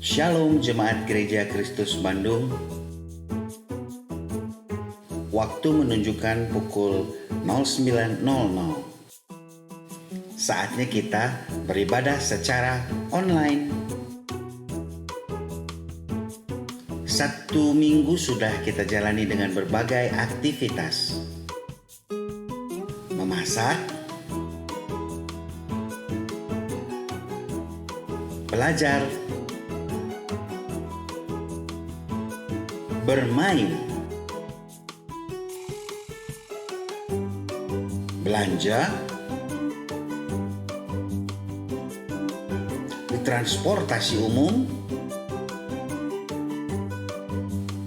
Shalom Jemaat Gereja Kristus Bandung. Waktu menunjukkan pukul 09.00. Saatnya kita beribadah secara online. 1 minggu sudah kita jalani dengan berbagai aktivitas. Memasak, belajar, bermain, belanja, di transportasi umum,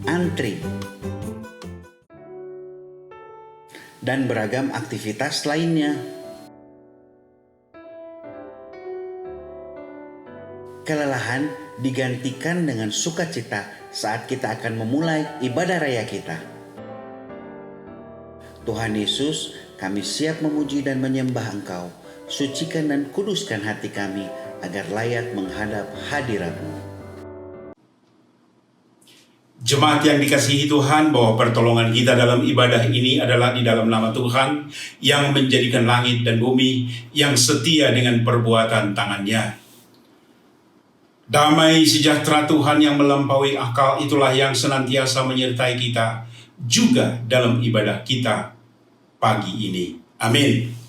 antri, dan beragam aktivitas lainnya. Kelelahan digantikan dengan sukacita saat kita akan memulai ibadah raya kita. Tuhan Yesus, kami siap memuji dan menyembah Engkau. Sucikan dan kuduskan hati kami agar layak menghadap hadirat-Mu. Jemaat yang dikasihi Tuhan, bahwa pertolongan kita dalam ibadah ini adalah di dalam nama Tuhan yang menjadikan langit dan bumi, yang setia dengan perbuatan tangannya. Damai sejahtera Tuhan yang melampaui akal itulah yang senantiasa menyertai kita juga dalam ibadah kita pagi ini. Amin.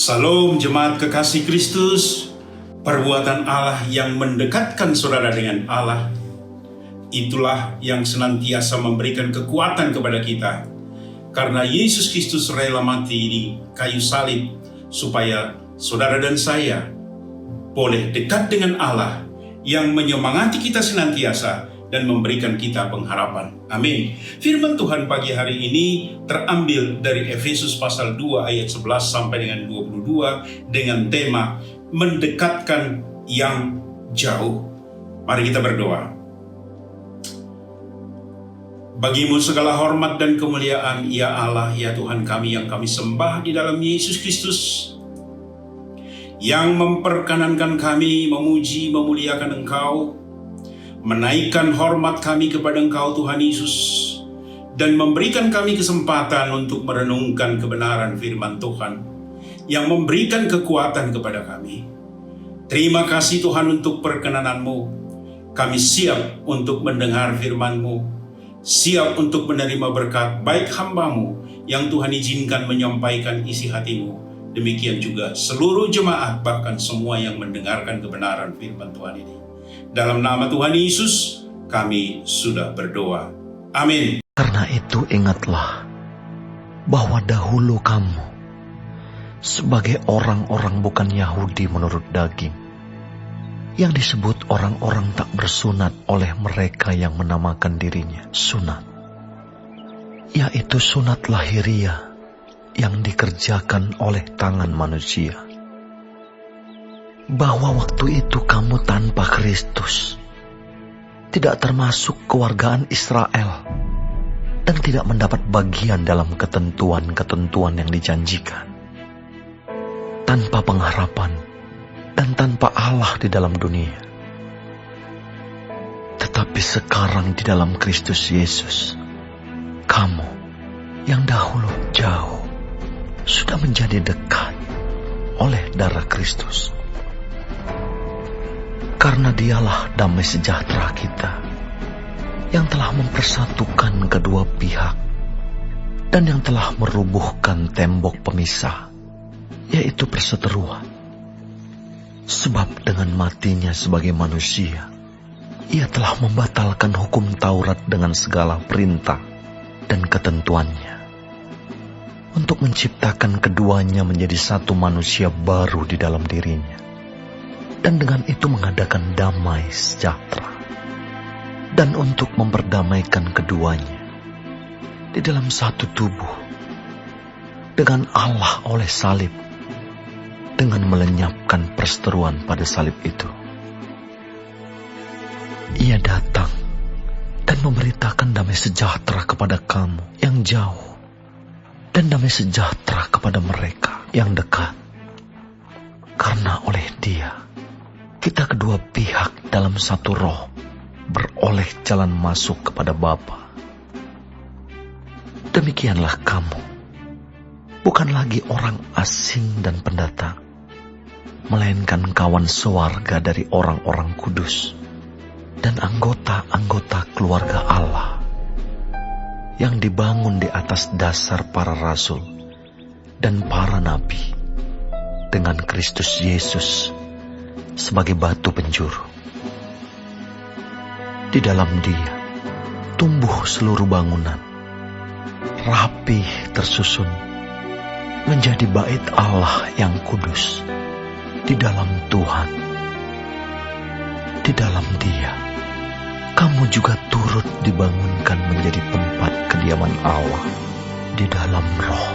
Salam jemaat kekasih Kristus. Perbuatan Allah yang mendekatkan saudara dengan Allah, itulah yang senantiasa memberikan kekuatan kepada kita. Karena Yesus Kristus rela mati di kayu salib, supaya saudara dan saya boleh dekat dengan Allah yang menyemangati kita senantiasa dan memberikan kita pengharapan. Amin. Firman Tuhan pagi hari ini terambil dari Efesus pasal 2 ayat 11 sampai dengan 22 dengan tema mendekatkan yang jauh. Mari kita berdoa. Bagimu segala hormat dan kemuliaan, ya Allah, ya Tuhan kami yang kami sembah di dalam Yesus Kristus, yang memperkenankan kami memuji, memuliakan Engkau, menaikkan hormat kami kepada Engkau Tuhan Yesus, dan memberikan kami kesempatan untuk merenungkan kebenaran firman Tuhan yang memberikan kekuatan kepada kami. Terima kasih Tuhan untuk perkenanan-Mu. Kami siap untuk mendengar firman-Mu, siap untuk menerima berkat baik hamba-Mu yang Tuhan izinkan menyampaikan isi hati-Mu. Demikian juga seluruh jemaat, bahkan semua yang mendengarkan kebenaran firman Tuhan ini. Dalam nama Tuhan Yesus, kami sudah berdoa. Amin. Karena itu ingatlah bahwa dahulu kamu sebagai orang-orang bukan Yahudi menurut daging, yang disebut orang-orang tak bersunat oleh mereka yang menamakan dirinya sunat, yaitu sunat lahiriah yang dikerjakan oleh tangan manusia. Bahwa waktu itu kamu tanpa Kristus, tidak termasuk kewargaan Israel, dan tidak mendapat bagian dalam ketentuan-ketentuan yang dijanjikan, tanpa pengharapan dan tanpa Allah di dalam dunia. Tetapi sekarang di dalam Kristus Yesus, kamu yang dahulu jauh sudah menjadi dekat oleh darah Kristus. Karena Dialah damai sejahtera kita, yang telah mempersatukan kedua pihak dan yang telah merubuhkan tembok pemisah, yaitu perseteruan. Sebab dengan matinya sebagai manusia, ia telah membatalkan hukum Taurat dengan segala perintah dan ketentuannya, untuk menciptakan keduanya menjadi satu manusia baru di dalam dirinya, dan dengan itu mengadakan damai sejahtera, dan untuk memperdamaikan keduanya di dalam satu tubuh dengan Allah oleh salib, dengan melenyapkan perseteruan pada salib itu. Ia datang dan memberitakan damai sejahtera kepada kamu yang jauh, dan damai sejahtera kepada mereka yang dekat. Karena oleh Dia, kita kedua pihak dalam satu roh beroleh jalan masuk kepada Bapa. Demikianlah kamu, bukan lagi orang asing dan pendatang, melainkan kawan sewarga dari orang-orang kudus dan anggota-anggota keluarga Allah, yang dibangun di atas dasar para rasul dan para nabi, dengan Kristus Yesus sebagai batu penjuru. Di dalam Dia tumbuh seluruh bangunan, rapih tersusun, menjadi bait Allah yang kudus di dalam Tuhan. Di dalam Dia, kamu juga turut dibangunkan menjadi tempat kediaman Allah di dalam Roh.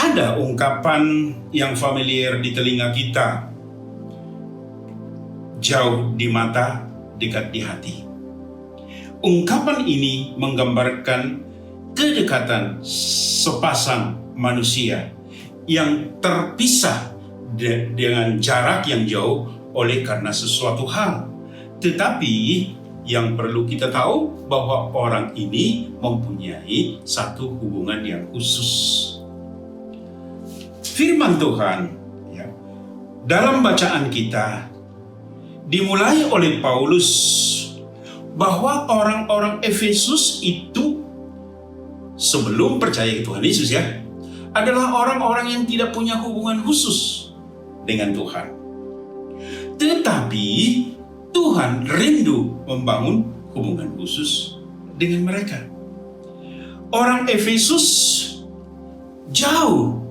Ada ungkapan yang familiar di telinga kita, jauh di mata, dekat di hati. Ungkapan ini menggambarkan kedekatan sepasang manusia yang terpisah dengan jarak yang jauh oleh karena sesuatu hal. Tetapi yang perlu kita tahu bahwa orang ini mempunyai satu hubungan yang khusus. Firman Tuhan dalam bacaan kita dimulai oleh Paulus bahwa orang-orang Efesus itu sebelum percaya ke Tuhan Yesus ya, adalah orang-orang yang tidak punya hubungan khusus dengan Tuhan. Tetapi Tuhan rindu membangun hubungan khusus dengan mereka. Orang Efesus jauh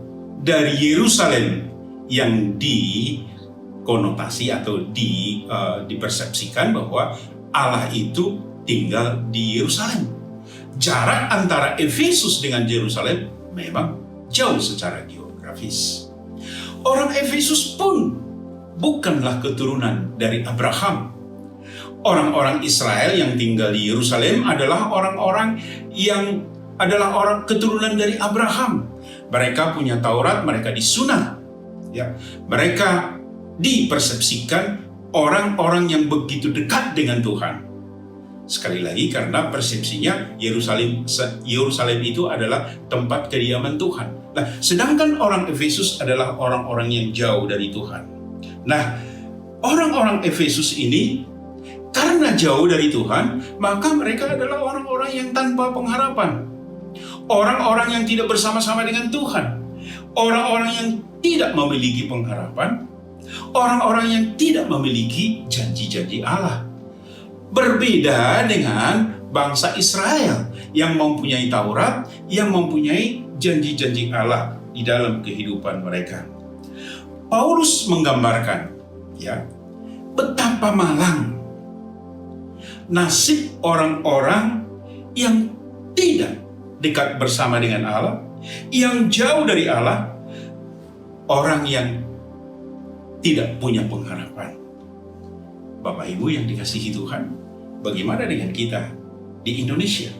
dari Yerusalem yang dikonotasi atau dipersepsikan bahwa Allah itu tinggal di Yerusalem. Jarak antara Efesus dengan Yerusalem memang jauh secara geografis. Orang Efesus pun bukanlah keturunan dari Abraham. Orang-orang Israel yang tinggal di Yerusalem adalah orang-orang yang adalah orang keturunan dari Abraham. Mereka punya Taurat, mereka disunat. Ya, mereka dipersepsikan orang-orang yang begitu dekat dengan Tuhan. Sekali lagi karena persepsinya Yerusalem itu adalah tempat kediaman Tuhan. Nah, sedangkan orang Efesus adalah orang-orang yang jauh dari Tuhan. Nah, orang-orang Efesus ini karena jauh dari Tuhan, maka mereka adalah orang-orang yang tanpa pengharapan. Orang-orang yang tidak bersama-sama dengan Tuhan. Orang-orang yang tidak memiliki pengharapan. Orang-orang yang tidak memiliki janji-janji Allah. Berbeda dengan bangsa Israel yang mempunyai Taurat, yang mempunyai janji-janji Allah di dalam kehidupan mereka. Paulus menggambarkan ya, betapa malang nasib orang-orang yang tidak dekat bersama dengan Allah, yang jauh dari Allah, orang yang tidak punya pengharapan. Bapak Ibu yang dikasihi Tuhan, bagaimana dengan kita di Indonesia?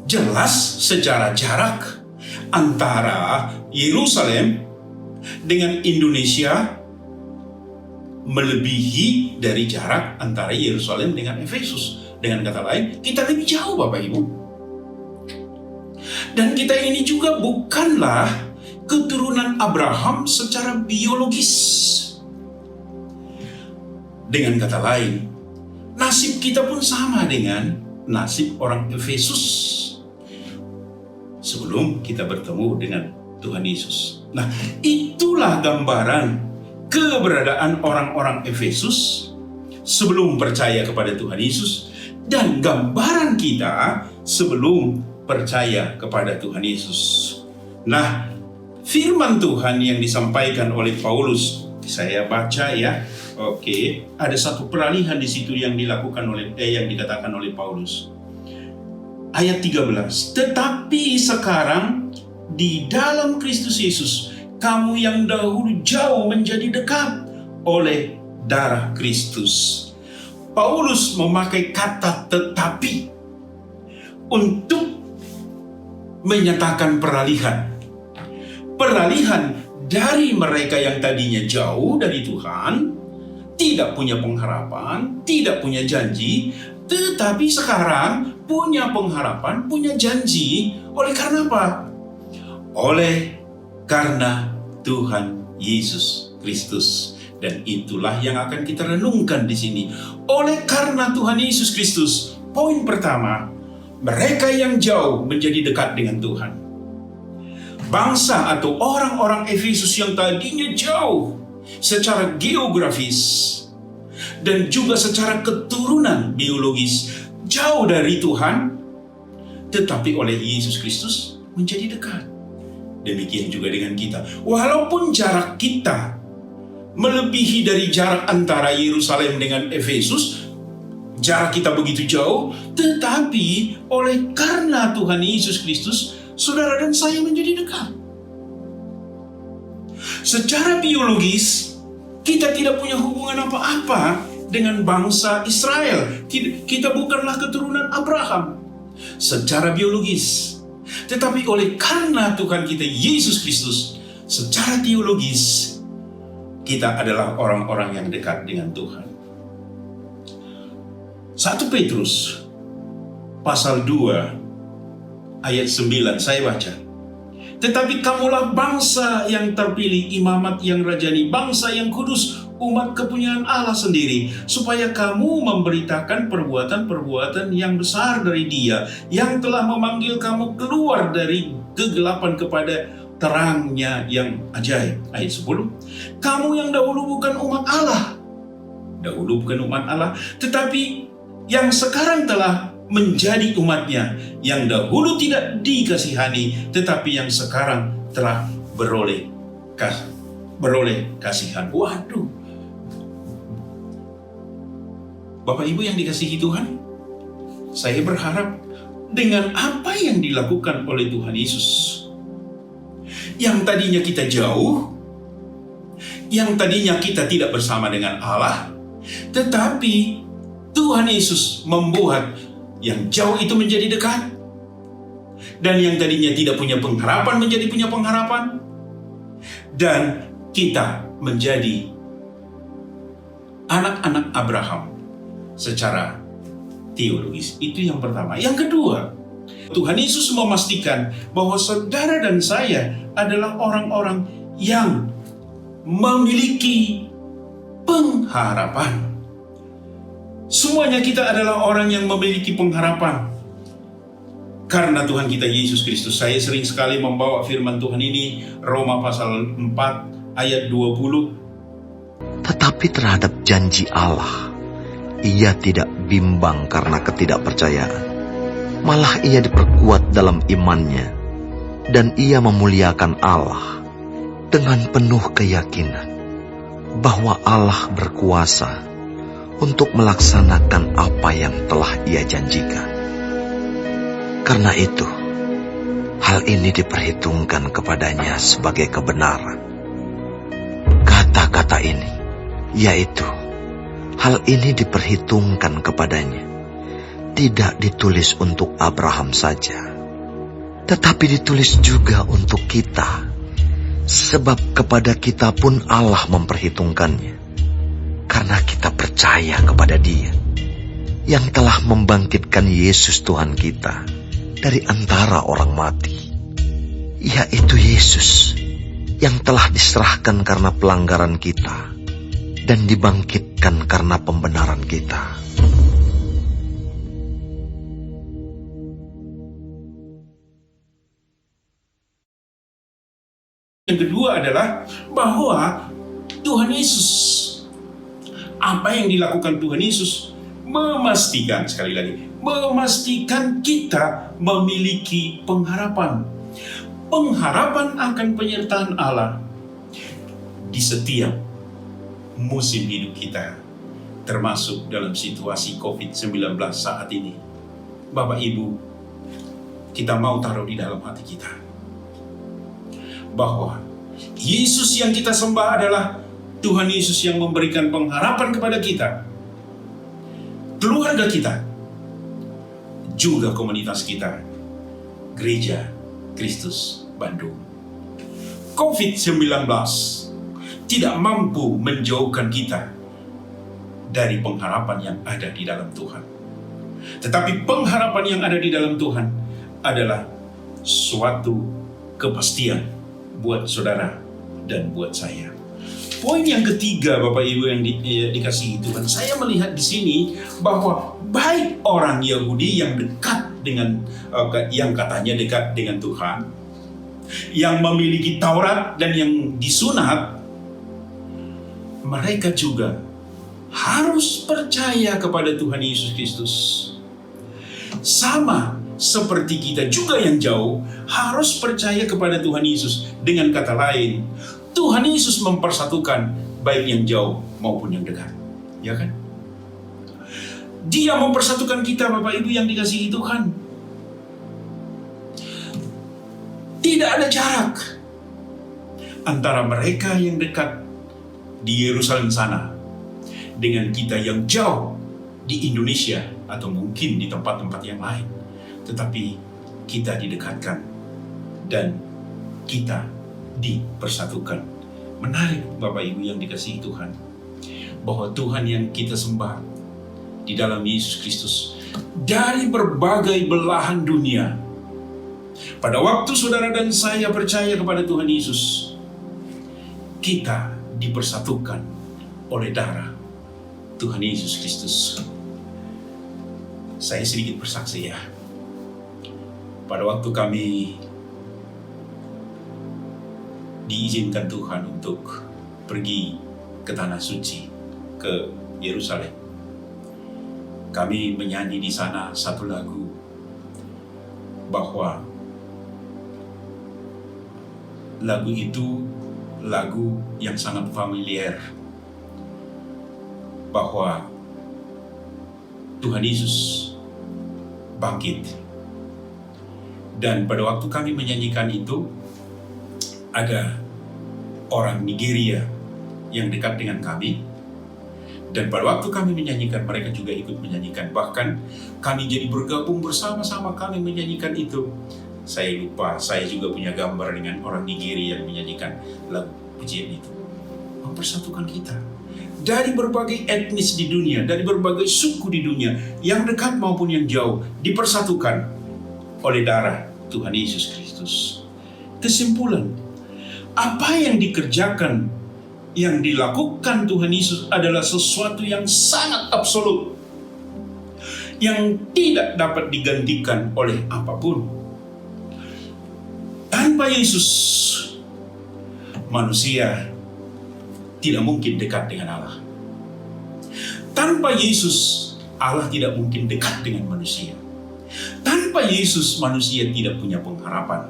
Jelas secara jarak antara Yerusalem dengan Indonesia melebihi dari jarak antara Yerusalem dengan Efesus. Dengan kata lain, kita lebih jauh Bapak Ibu. Dan kita ini juga bukanlah keturunan Abraham secara biologis. Dengan kata lain, nasib kita pun sama dengan nasib orang Efesus sebelum kita bertemu dengan Tuhan Yesus. Nah, itulah gambaran keberadaan orang-orang Efesus sebelum percaya kepada Tuhan Yesus dan gambaran kita sebelum percaya kepada Tuhan Yesus. Nah, firman Tuhan yang disampaikan oleh Paulus, saya baca ya. Oke, ada satu peralihan di situ yang dilakukan yang dikatakan oleh Paulus. Ayat 13. Tetapi sekarang di dalam Kristus Yesus, kamu yang dahulu jauh menjadi dekat oleh darah Kristus. Paulus memakai kata tetapi untuk menyatakan peralihan. Peralihan dari mereka yang tadinya jauh dari Tuhan, tidak punya pengharapan, tidak punya janji, tetapi sekarang punya pengharapan, punya janji. Oleh karena apa? Oleh karena Tuhan Yesus Kristus. Dan itulah yang akan kita renungkan di sini. Oleh karena Tuhan Yesus Kristus, poin pertama, mereka yang jauh menjadi dekat dengan Tuhan. Bangsa atau orang-orang Efesus yang tadinya jauh secara geografis dan juga secara keturunan biologis jauh dari Tuhan, tetapi oleh Yesus Kristus menjadi dekat. Demikian juga dengan kita. Walaupun jarak kita melebihi dari jarak antara Yerusalem dengan Efesus, jarak kita begitu jauh, tetapi oleh karena Tuhan Yesus Kristus, saudara dan saya menjadi dekat. Secara biologis, kita tidak punya hubungan apa-apa dengan bangsa Israel. Kita bukanlah keturunan Abraham secara biologis. Tetapi oleh karena Tuhan kita Yesus Kristus, secara teologis, kita adalah orang-orang yang dekat dengan Tuhan. 1 Petrus pasal 2 ayat 9, saya baca. Tetapi kamulah bangsa yang terpilih, imamat yang rajani, bangsa yang kudus, umat kepunyaan Allah sendiri, supaya kamu memberitakan perbuatan-perbuatan yang besar dari Dia yang telah memanggil kamu keluar dari kegelapan kepada terangnya yang ajaib. Ayat 10, kamu yang dahulu bukan umat Allah, tetapi yang sekarang telah menjadi umatnya, yang dahulu tidak dikasihani, tetapi yang sekarang telah beroleh kasihan. Waduh, Bapak Ibu yang dikasihi Tuhan, saya berharap dengan apa yang dilakukan oleh Tuhan Yesus, yang tadinya kita jauh, yang tadinya kita tidak bersama dengan Allah, tetapi Tuhan Yesus membuat yang jauh itu menjadi dekat, dan yang tadinya tidak punya pengharapan menjadi punya pengharapan, dan kita menjadi anak-anak Abraham secara teologis. Itu yang pertama. Yang kedua, Tuhan Yesus memastikan bahwa saudara dan saya adalah orang-orang yang memiliki pengharapan. Semuanya kita adalah orang yang memiliki pengharapan karena Tuhan kita Yesus Kristus. Saya sering sekali membawa firman Tuhan ini, Roma pasal 4 ayat 20. Tetapi terhadap janji Allah, ia tidak bimbang karena ketidakpercayaan. Malah ia diperkuat dalam imannya, dan ia memuliakan Allah dengan penuh keyakinan bahwa Allah berkuasa untuk melaksanakan apa yang telah ia janjikan. Karena itu, hal ini diperhitungkan kepadanya sebagai kebenaran. Kata-kata ini, yaitu hal ini diperhitungkan kepadanya, tidak ditulis untuk Abraham saja, tetapi ditulis juga untuk kita, sebab kepada kita pun Allah memperhitungkannya, karena kita percaya kepada Dia yang telah membangkitkan Yesus Tuhan kita dari antara orang mati, yaitu Yesus yang telah diserahkan karena pelanggaran kita dan dibangkitkan karena pembenaran kita. Yang kedua adalah bahwa Tuhan Yesus, apa yang dilakukan Tuhan Yesus memastikan, sekali lagi, memastikan kita memiliki pengharapan. Pengharapan akan penyertaan Allah di setiap musim hidup kita, termasuk dalam situasi COVID-19 saat ini. Bapak Ibu, kita mau taruh di dalam hati kita bahwa Yesus yang kita sembah adalah Tuhan Yesus yang memberikan pengharapan kepada kita, keluarga kita, juga komunitas kita, Gereja Kristus Bandung. COVID-19 tidak mampu menjauhkan kita dari pengharapan yang ada di dalam Tuhan. Tetapi pengharapan yang ada di dalam Tuhan adalah suatu kepastian buat saudara dan buat saya. Poin yang ketiga, Bapak Ibu yang dikasihi Tuhan, saya melihat di sini bahwa baik orang Yahudi yang dekat dengan yang katanya dekat dengan Tuhan, yang memiliki Taurat dan yang disunat, mereka juga harus percaya kepada Tuhan Yesus Kristus. Sama seperti kita juga yang jauh harus percaya kepada Tuhan Yesus. Dengan kata lain, Tuhan Yesus mempersatukan baik yang jauh maupun yang dekat. Ya kan? Dia mempersatukan kita, Bapak Ibu yang dikasihi Tuhan. Tidak ada jarak antara mereka yang dekat di Yerusalem sana dengan kita yang jauh di Indonesia atau mungkin di tempat-tempat yang lain. Tetapi kita didekatkan dan kita dipersatukan. Menarik, Bapak Ibu yang dikasihi Tuhan, bahwa Tuhan yang kita sembah di dalam Yesus Kristus dari berbagai belahan dunia. Pada waktu saudara dan saya percaya kepada Tuhan Yesus, kita dipersatukan oleh darah Tuhan Yesus Kristus. Saya sedikit bersaksi ya. Pada waktu kami diizinkan Tuhan untuk pergi ke Tanah Suci, ke Yerusalem, kami menyanyi di sana satu lagu bahwa lagu itu lagu yang sangat familiar, bahwa Tuhan Yesus bangkit. Dan pada waktu kami menyanyikan itu, ada orang Nigeria yang dekat dengan kami, dan pada waktu kami menyanyikan, mereka juga ikut menyanyikan. Bahkan kami jadi bergabung bersama-sama kami menyanyikan itu. Saya lupa, saya juga punya gambar dengan orang Nigeria yang menyanyikan lagu pujian itu. Mempersatukan kita dari berbagai etnis di dunia, dari berbagai suku di dunia, yang dekat maupun yang jauh, dipersatukan oleh darah Tuhan Yesus Kristus. Kesimpulan, apa yang dikerjakan, yang dilakukan Tuhan Yesus adalah sesuatu yang sangat absolut, yang tidak dapat digantikan oleh apapun. Tanpa Yesus, manusia tidak mungkin dekat dengan Allah. Tanpa Yesus, Allah tidak mungkin dekat dengan manusia. Tanpa Yesus, manusia tidak punya pengharapan.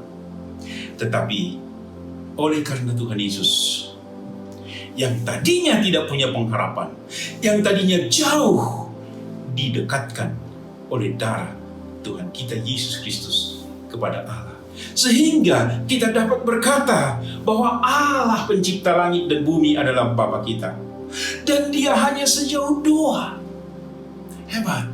Tetapi oleh karena Tuhan Yesus, yang tadinya tidak punya pengharapan, yang tadinya jauh, didekatkan oleh darah Tuhan kita Yesus Kristus kepada Allah. Sehingga kita dapat berkata bahwa Allah pencipta langit dan bumi adalah Bapa kita. Dan Dia hanya sejauh dua. Hebat.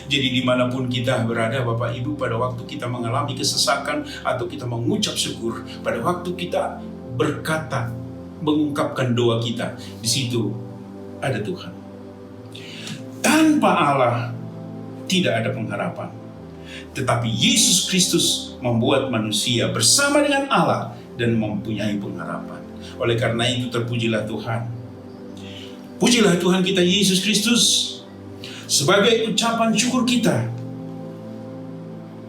Jadi dimanapun kita berada Bapak Ibu, pada waktu kita mengalami kesesakan atau kita mengucap syukur, pada waktu kita berkata, mengungkapkan doa kita, di situ ada Tuhan. Tanpa Allah tidak ada pengharapan. Tetapi Yesus Kristus membuat manusia bersama dengan Allah dan mempunyai pengharapan. Oleh karena itu terpujilah Tuhan. Pujilah Tuhan kita Yesus Kristus. Sebagai ucapan syukur kita,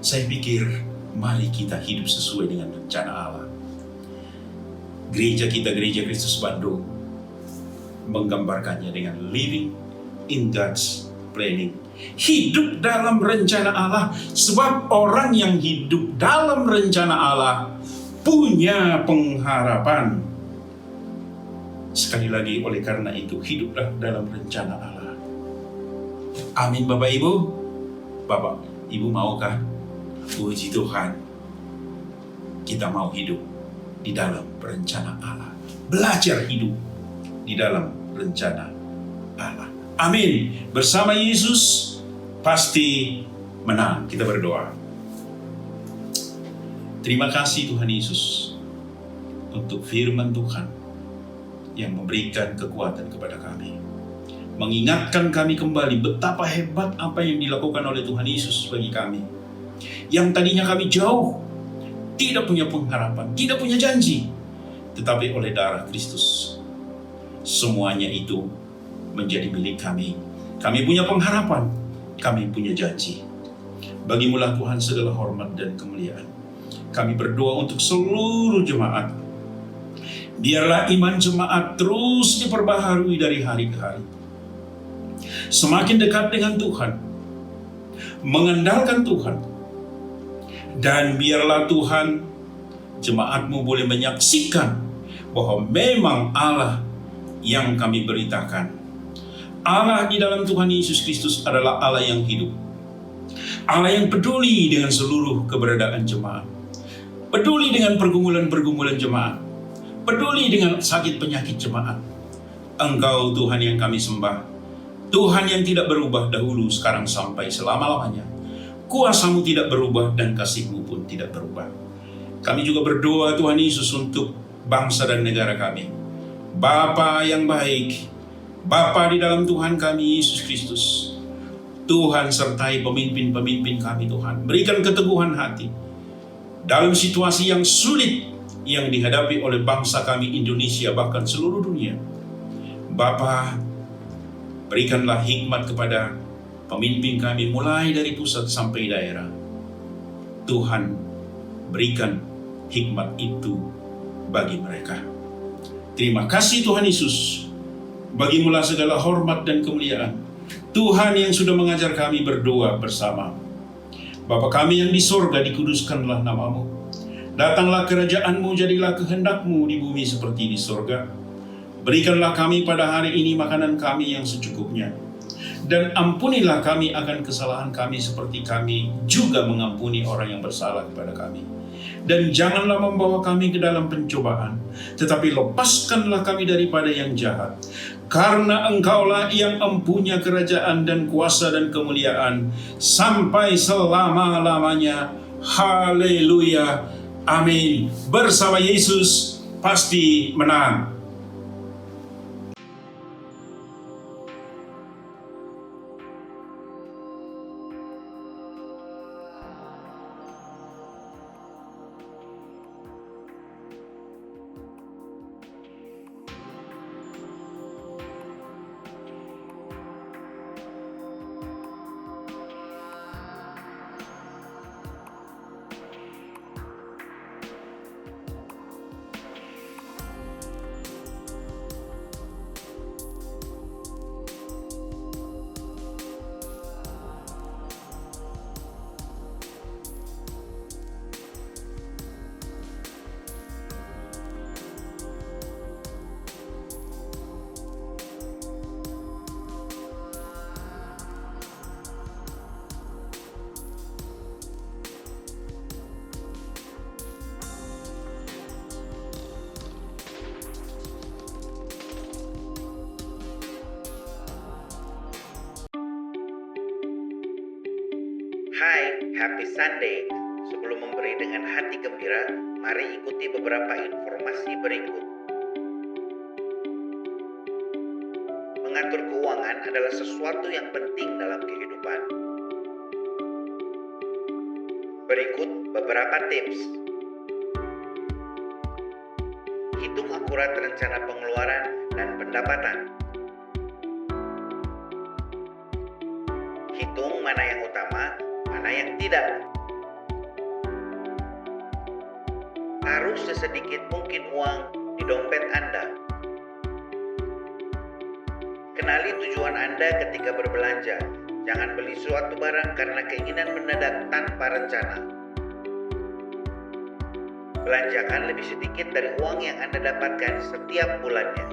saya pikir mari kita hidup sesuai dengan rencana Allah. Gereja kita, Gereja Kristus Bandung, menggambarkannya dengan living in God's planning. Hidup dalam rencana Allah, sebab orang yang hidup dalam rencana Allah punya pengharapan. Sekali lagi, oleh karena itu hiduplah dalam rencana Allah. Amin Bapak Ibu. Bapak Ibu maukah? Puji Tuhan, kita mau hidup di dalam rencana Allah. Belajar hidup di dalam rencana Allah. Amin. Bersama Yesus pasti menang. Kita berdoa. Terima kasih Tuhan Yesus untuk firman Tuhan yang memberikan kekuatan kepada kami, mengingatkan kami kembali betapa hebat apa yang dilakukan oleh Tuhan Yesus bagi kami, yang tadinya kami jauh, tidak punya pengharapan, tidak punya janji, tetapi oleh darah Kristus semuanya itu menjadi milik kami. Kami punya pengharapan, kami punya janji. Bagimulah Tuhan segala hormat dan kemuliaan. Kami berdoa untuk seluruh jemaat. Biarlah iman jemaat terus diperbaharui dari hari ke hari. Semakin dekat dengan Tuhan, mengandalkan Tuhan. Dan biarlah Tuhan, jemaat-Mu boleh menyaksikan bahwa memang Allah yang kami beritakan, Allah di dalam Tuhan Yesus Kristus adalah Allah yang hidup. Allah yang peduli dengan seluruh keberadaan jemaat. Peduli dengan pergumulan-pergumulan jemaat. Peduli dengan sakit penyakit jemaat. Engkau Tuhan yang kami sembah. Tuhan yang tidak berubah dahulu, sekarang, sampai selama-lamanya. Kuasa-Mu tidak berubah dan kasih-Mu pun tidak berubah. Kami juga berdoa Tuhan Yesus untuk bangsa dan negara kami. Bapa yang baik, Bapa di dalam Tuhan kami Yesus Kristus, Tuhan sertai pemimpin-pemimpin kami Tuhan. Berikan keteguhan hati dalam situasi yang sulit yang dihadapi oleh bangsa kami Indonesia, bahkan seluruh dunia. Bapa, berikanlah hikmat kepada pemimpin kami mulai dari pusat sampai daerah. Tuhan, berikan hikmat itu bagi mereka. Terima kasih Tuhan Yesus. Bagimulah segala hormat dan kemuliaan. Tuhan yang sudah mengajar kami berdoa bersama. Bapa kami yang di sorga, dikuduskanlah namamu. Datanglah kerajaan-Mu, jadilah kehendak-Mu di bumi seperti di sorga. Berikanlah kami pada hari ini makanan kami yang secukupnya. Dan ampunilah kami akan kesalahan kami seperti kami juga mengampuni orang yang bersalah kepada kami. Dan janganlah membawa kami ke dalam pencobaan, tetapi lepaskanlah kami daripada yang jahat. Karena Engkaulah yang empunya kerajaan dan kuasa dan kemuliaan sampai selama-lamanya. Haleluya. Amin. Bersama Yesus pasti menang. Hai, happy Sunday. Sebelum memberi dengan hati gembira, mari ikuti beberapa informasi berikut. Mengatur keuangan adalah sesuatu yang penting dalam kehidupan. Berikut beberapa tips. Hitung akurat rencana pengeluaran dan pendapatan. Hitung mana yang utama, mana yang tidak. Taruh sesedikit mungkin uang di dompet Anda. Kenali tujuan Anda ketika berbelanja. Jangan beli suatu barang karena keinginan mendadak tanpa rencana. Belanjakan lebih sedikit dari uang yang Anda dapatkan setiap bulannya.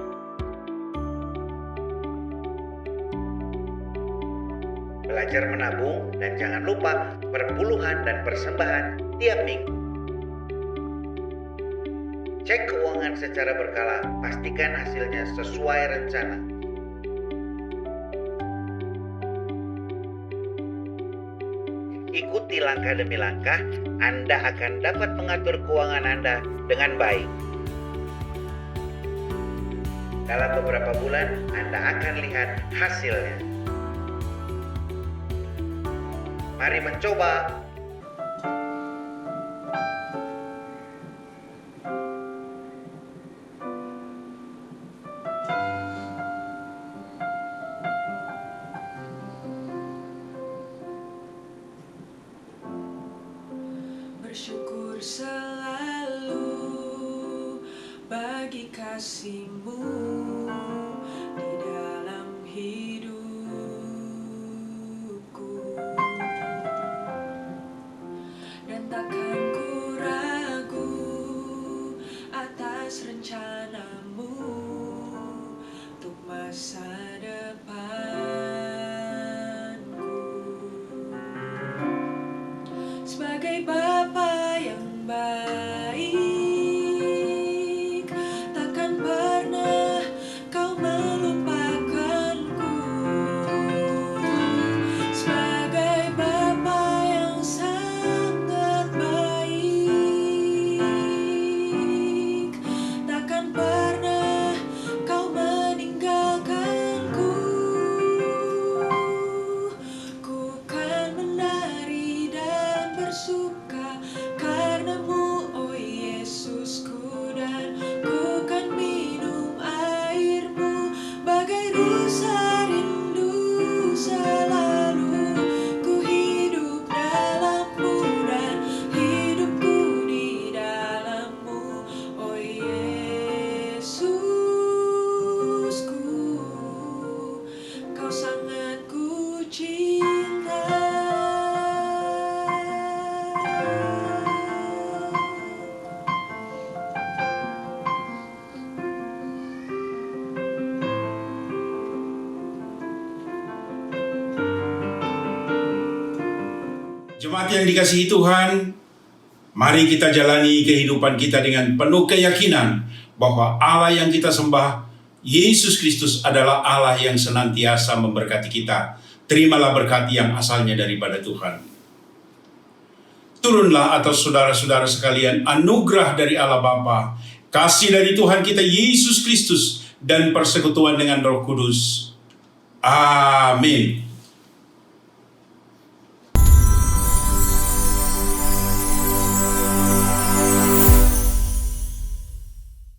Belajar menabung dan jangan lupa perpuluhan dan persembahan tiap minggu. Cek keuangan secara berkala, pastikan hasilnya sesuai rencana. Ikuti langkah demi langkah, Anda akan dapat mengatur keuangan Anda dengan baik. Dalam beberapa bulan, Anda akan lihat hasilnya. Mari mencoba. Bersyukur selalu bagi kasih-Mu di dalam hidupku, dan takkan ku ragu atas rencana-Mu untuk masa depanku. Sebagai Bapa yang baik, takkan pernah Kau melupakanku. Sebagai Bapa yang sangat baik, takkan pernah Kau meninggalkanku. Ku kan menari dan bersuka karena-Mu, oh Jemaat yang dikasihi Tuhan, mari kita jalani kehidupan kita dengan penuh keyakinan bahwa Allah yang kita sembah, Yesus Kristus, adalah Allah yang senantiasa memberkati kita. Terimalah berkat yang asalnya daripada Tuhan. Turunlah atas saudara-saudara sekalian anugerah dari Allah Bapa, kasih dari Tuhan kita Yesus Kristus, dan persekutuan dengan Roh Kudus. Amin.